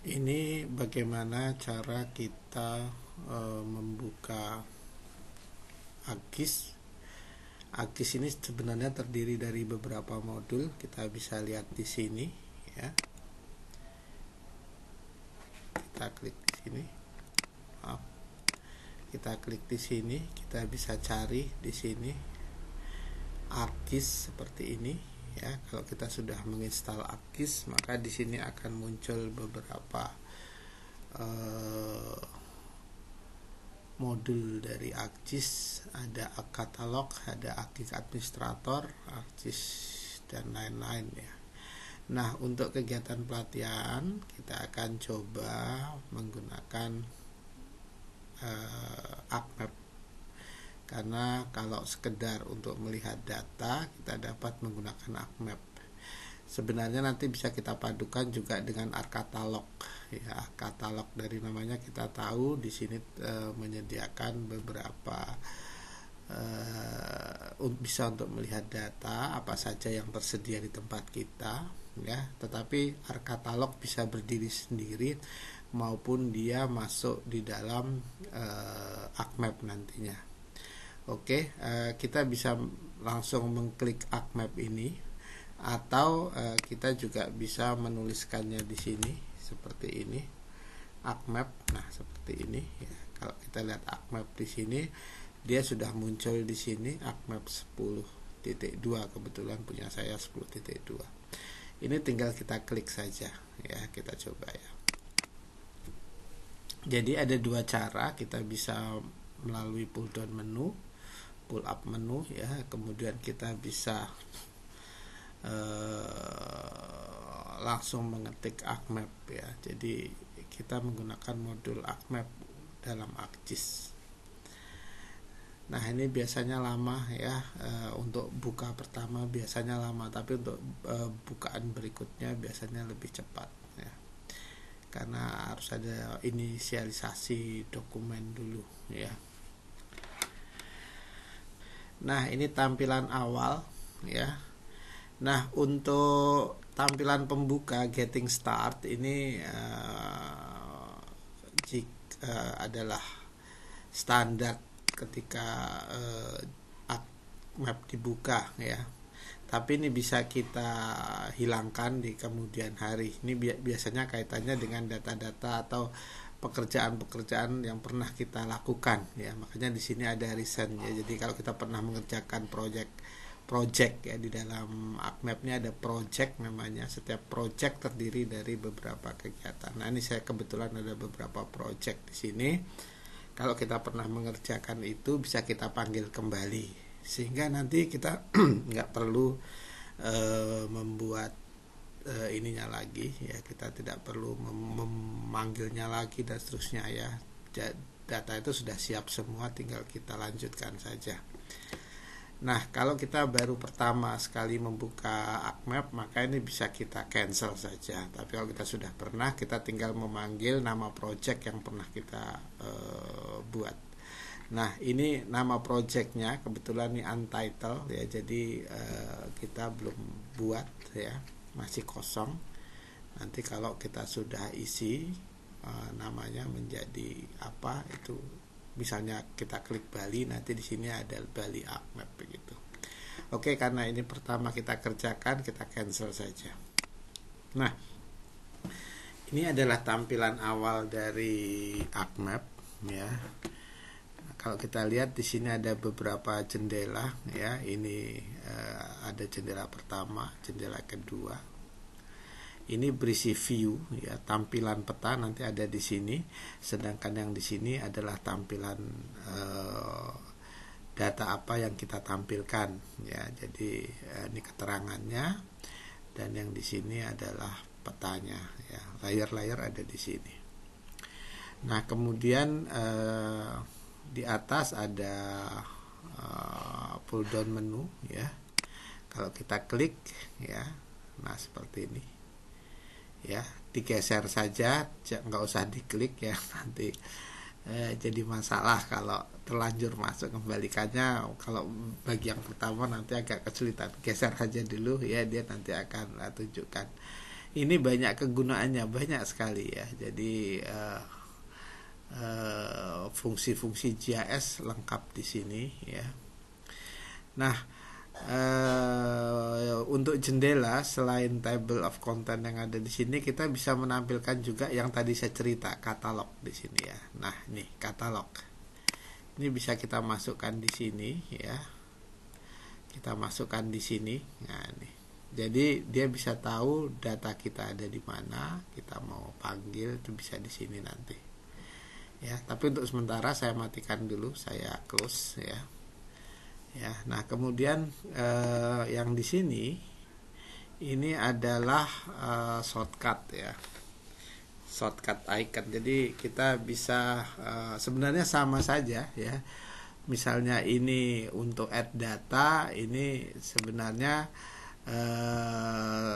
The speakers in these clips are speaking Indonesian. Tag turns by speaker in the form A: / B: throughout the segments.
A: Ini bagaimana cara kita membuka ArcGIS. ArcGIS ini sebenarnya terdiri dari beberapa modul. Kita bisa lihat di sini, ya. Kita klik di sini. Kita klik di sini. Kita bisa cari di sini ArcGIS seperti ini. Ya, kalau kita sudah menginstal ArcGIS, maka di sini akan muncul beberapa modul dari ArcGIS. Ada katalog, ada ArcGIS Administrator, ArcGIS dan lain-lain, ya. Nah, untuk kegiatan pelatihan kita akan coba menggunakan ArcMap. Karena kalau sekedar untuk melihat data, kita dapat menggunakan ArcMap. Sebenarnya nanti bisa kita padukan juga dengan ArcCatalog. Ya, katalog dari namanya kita tahu di sini menyediakan beberapa bisa untuk melihat data apa saja yang tersedia di tempat kita, ya. Tetapi ArcCatalog bisa berdiri sendiri maupun dia masuk di dalam ArcMap nantinya. Oke, kita bisa langsung mengklik ArcMap ini, atau kita juga bisa menuliskannya di sini seperti ini, ArcMap. Nah, seperti ini, ya. Kalau kita lihat ArcMap di sini, dia sudah muncul di sini ArcMap 10.2. Kebetulan punya saya 10.2. Ini tinggal kita klik saja, ya. Kita coba, ya. Jadi ada dua cara kita bisa melalui pull down menu, pull up menu, ya. Kemudian kita bisa langsung mengetik ArcMap, ya. Jadi kita menggunakan modul ArcMap dalam ArcGIS. Nah, ini biasanya lama, ya. Untuk buka pertama biasanya lama, tapi untuk bukaan berikutnya biasanya lebih cepat, ya. Karena harus ada inisialisasi dokumen dulu, ya. Nah, ini tampilan awal, ya. Nah, untuk tampilan pembuka Getting Start ini adalah standar ketika ArcMap dibuka, ya. Tapi ini bisa kita hilangkan di kemudian hari. Ini biasanya kaitannya dengan data-data atau pekerjaan-pekerjaan yang pernah kita lakukan, ya. Makanya di sini ada recent, ya. Jadi kalau kita pernah mengerjakan project, ya, di dalam ArcMap-nya ada project namanya. Setiap project terdiri dari beberapa kegiatan. Nah, ini saya kebetulan ada beberapa project di sini. Kalau kita pernah mengerjakan itu bisa kita panggil kembali, sehingga nanti kita nggak perlu membuat ininya lagi, ya. Kita tidak perlu memanggilnya lagi dan seterusnya, ya. Data itu sudah siap semua, tinggal kita lanjutkan saja. Nah, kalau kita baru pertama sekali membuka ArcMap, maka ini bisa kita cancel saja. Tapi kalau kita sudah pernah, kita tinggal memanggil nama project yang pernah kita buat. Nah, ini nama projectnya kebetulan ini untitled, ya. Jadi kita belum buat, ya. Masih kosong. Nanti kalau kita sudah isi namanya menjadi apa, itu misalnya kita klik Bali, nanti di sini ada Bali ArcMap, begitu. Oke, karena ini pertama kita kerjakan, kita cancel saja. Nah, ini adalah tampilan awal dari ArcMap, ya. Kalau kita lihat di sini ada beberapa jendela, ya. Ini ada jendela pertama, jendela kedua. Ini berisi view, ya, tampilan peta nanti ada di sini. Sedangkan yang di sini adalah tampilan data apa yang kita tampilkan, ya. Jadi ini keterangannya, dan yang di sini adalah petanya, ya. Layer-layer ada di sini. Nah, kemudian di atas ada pull down menu, ya. Kalau kita klik, ya, nah seperti ini, ya. Digeser saja, nggak usah diklik, ya. Nanti jadi masalah kalau terlanjur masuk. Kembalikannya kalau bagi yang pertama nanti agak kesulitan. Geser saja dulu, ya, dia nanti akan tunjukkan. ini banyak kegunaannya, banyak sekali ya. Jadi fungsi-fungsi GIS lengkap di sini ya. Nah, untuk jendela selain table of content yang ada di sini, kita bisa menampilkan juga yang tadi saya cerita, katalog di sini ya. Nah, ini katalog. Ini bisa kita masukkan di sini ya. Kita masukkan di sini. Nah, nih. Jadi dia bisa tahu data kita ada di mana, kita mau panggil itu bisa di sini nanti. Ya, tapi untuk sementara saya matikan dulu, saya close ya. Ya, nah kemudian yang di sini ini adalah shortcut ya, shortcut icon. Jadi kita bisa sebenarnya sama saja ya. Misalnya ini untuk add data, ini sebenarnya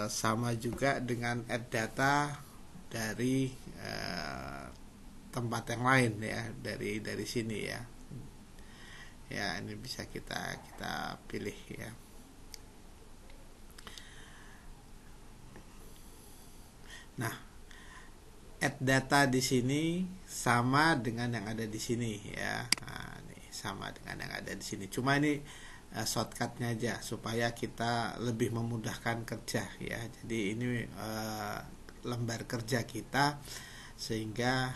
A: sama juga dengan add data dari tempat yang lain ya, dari sini ya. Ya, ini bisa kita pilih ya. Nah, add data di sini sama dengan yang ada di sini ya. Nah, ini sama dengan yang ada di sini. Cuma ini shortcutnya aja supaya kita lebih memudahkan kerja ya. Jadi ini lembar kerja kita, sehingga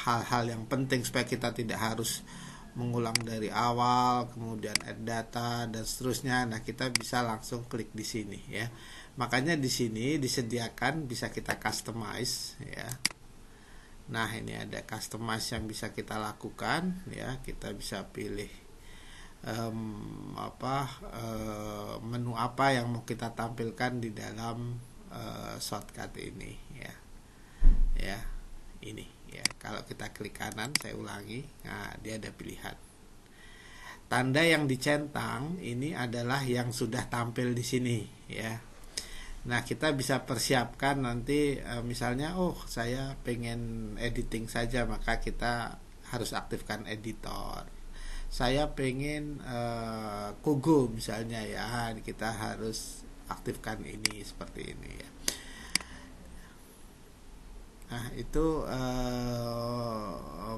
A: hal-hal yang penting supaya kita tidak harus mengulang dari awal, kemudian add data dan seterusnya. Nah, kita bisa langsung klik di sini ya. Makanya di sini disediakan bisa kita customize ya. Nah, ini ada customize yang bisa kita lakukan ya. Kita bisa pilih menu apa yang mau kita tampilkan di dalam shortcut ini ya. Ya, ini ya. Kalau kita klik kanan, saya ulangi, nah dia ada pilihan. Tanda yang dicentang ini adalah yang sudah tampil di sini ya. Nah, kita bisa persiapkan nanti misalnya saya pengen editing saja, maka kita harus aktifkan editor. Saya pengen Kogo misalnya ya, kita harus aktifkan ini seperti ini ya. Nah, itu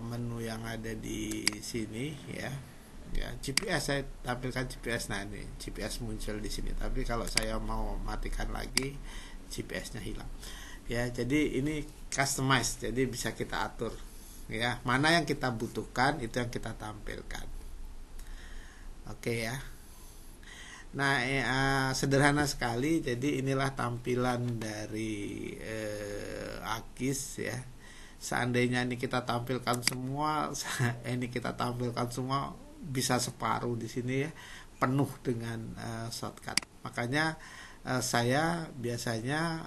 A: menu yang ada di sini ya. Ya, GPS saya tampilkan GPS. Nah, ini GPS muncul di sini. Tapi kalau saya mau matikan lagi, GPS-nya hilang. Ya, jadi ini customize. Jadi bisa kita atur ya. Mana yang kita butuhkan itu yang kita tampilkan. Oke ya. Nah, sederhana sekali. Jadi inilah tampilan dari AGIS ya. Seandainya ini kita tampilkan semua, bisa separuh di sini ya, penuh dengan shortcut. Makanya saya biasanya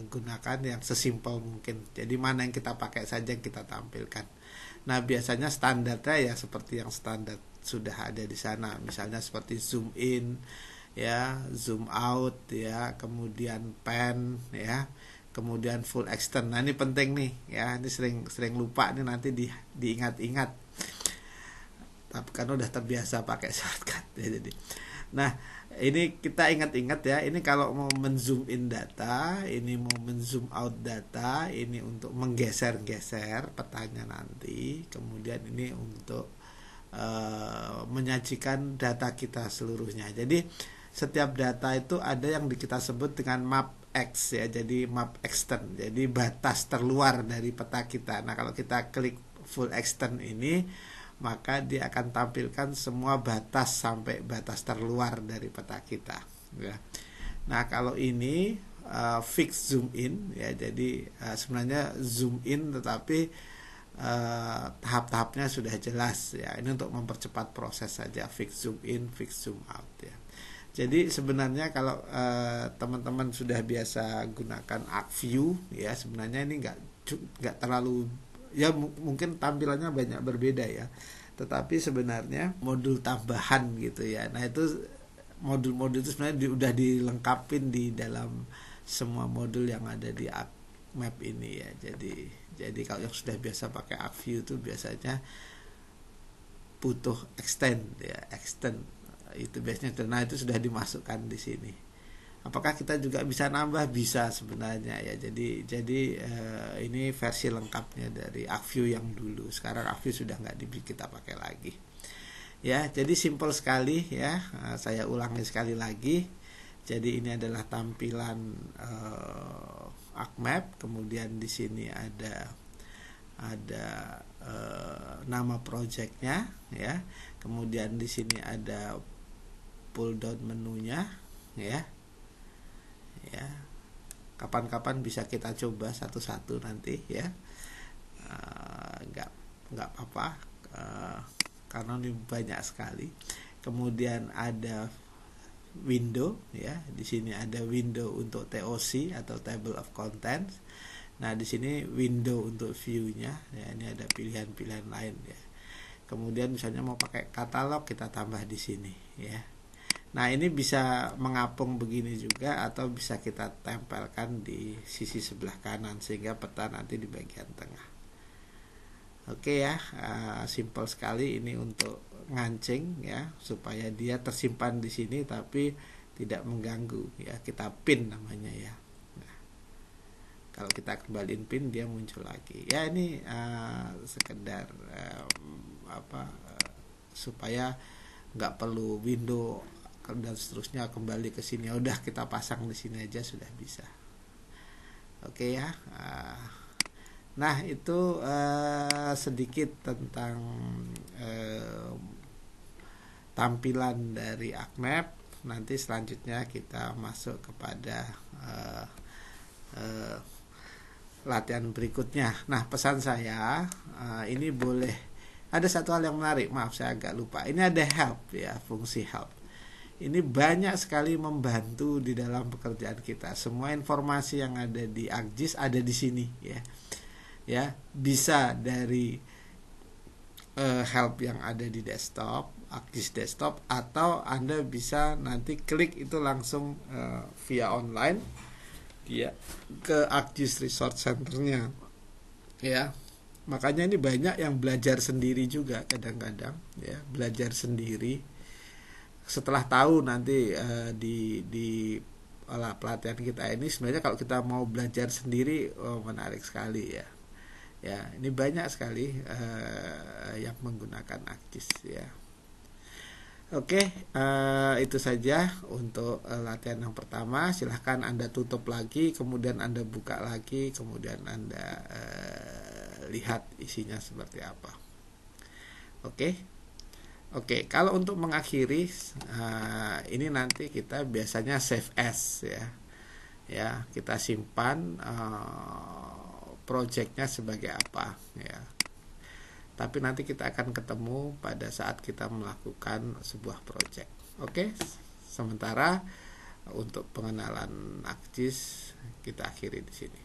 A: gunakan yang sesimpel mungkin. Jadi mana yang kita pakai saja yang kita tampilkan. Nah, biasanya standarnya ya seperti yang standar sudah ada di sana. Misalnya seperti zoom in ya, zoom out ya, kemudian pan ya, kemudian full extend. Nah, ini penting nih ya. Ini sering lupa nih, nanti diingat-ingat. Tapi kan udah terbiasa pakai shortcut ya. Jadi nah, ini kita ingat-ingat ya. Ini kalau mau menzoom in data, ini mau menzoom out data, ini untuk menggeser-geser petanya nanti. Kemudian ini untuk menyajikan data kita seluruhnya. Jadi setiap data itu ada yang kita sebut dengan map X ya. Jadi map extend. Jadi batas terluar dari peta kita. Nah, kalau kita klik full extend ini, maka dia akan tampilkan semua batas sampai batas terluar dari peta kita ya. Nah, kalau ini fix zoom in ya, jadi sebenarnya zoom in tetapi tahap-tahapnya sudah jelas ya. Ini untuk mempercepat proses saja, fix zoom in, fix zoom out ya. Jadi sebenarnya kalau teman-teman sudah biasa gunakan ArcView ya, sebenarnya ini nggak terlalu ya, mungkin tampilannya banyak berbeda ya, tetapi sebenarnya modul tambahan gitu ya. Nah, itu modul-modul itu sebenarnya udah dilengkapin di dalam semua modul yang ada di ArcMap ini ya. Jadi kalau yang sudah biasa pakai ArcView itu biasanya butuh extend ya, extend itu biasanya. Nah, itu sudah dimasukkan di sini. Apakah kita juga bisa nambah? Bisa sebenarnya ya. Jadi ini versi lengkapnya dari Arcview yang dulu. Sekarang Arcview sudah nggak kita pakai lagi. Ya, jadi simple sekali ya. Saya ulangi sekali lagi. Jadi ini adalah tampilan ArcMap. Kemudian di sini ada nama projectnya ya. Kemudian di sini ada pull down menunya ya. Ya, kapan-kapan bisa kita coba satu-satu nanti ya. Nggak apa-apa karena ini banyak sekali. Kemudian ada window ya, di sini ada window untuk TOC atau table of contents. Nah di sini window untuk view-nya ya, ini ada pilihan-pilihan lain ya. Kemudian misalnya mau pakai katalog, kita tambah di sini ya. Nah ini bisa mengapung begini juga, atau bisa kita tempelkan di sisi sebelah kanan sehingga peta nanti di bagian tengah. Oke ya, simple sekali ini untuk ngancing ya, supaya dia tersimpan di sini tapi tidak mengganggu ya. Kita pin namanya ya. Nah, kalau kita kembaliin pin dia muncul lagi. Ya ini sekedar supaya nggak perlu window dan seterusnya kembali ke sini. Udah kita pasang di sini aja sudah bisa. Oke ya. Nah itu sedikit tentang tampilan dari ArcMap. Nanti selanjutnya kita masuk kepada latihan berikutnya. Nah pesan saya ini boleh, ada satu hal yang menarik, maaf saya agak lupa. Ini ada help ya, fungsi help. Ini banyak sekali membantu di dalam pekerjaan kita. Semua informasi yang ada di ArcGIS ada di sini ya. Ya, bisa dari help yang ada di desktop, ArcGIS desktop, atau Anda bisa nanti klik itu langsung via online ya ke ArcGIS Resource Center-nya. Ya. Makanya ini banyak yang belajar sendiri juga kadang-kadang ya, belajar sendiri. Setelah tahu nanti di pelatihan kita ini, sebenarnya kalau kita mau belajar sendiri menarik sekali ya. Ya, ini banyak sekali yang menggunakan ArcGIS ya. Oke, itu saja untuk latihan yang pertama. Silahkan Anda tutup lagi, kemudian Anda buka lagi, kemudian Anda lihat isinya seperti apa. Oke, kalau untuk mengakhiri ini nanti kita biasanya save as ya. Ya, kita simpan projectnya sebagai apa ya. Tapi nanti kita akan ketemu pada saat kita melakukan sebuah project. Oke. Sementara untuk pengenalan ArcGIS kita akhiri di sini.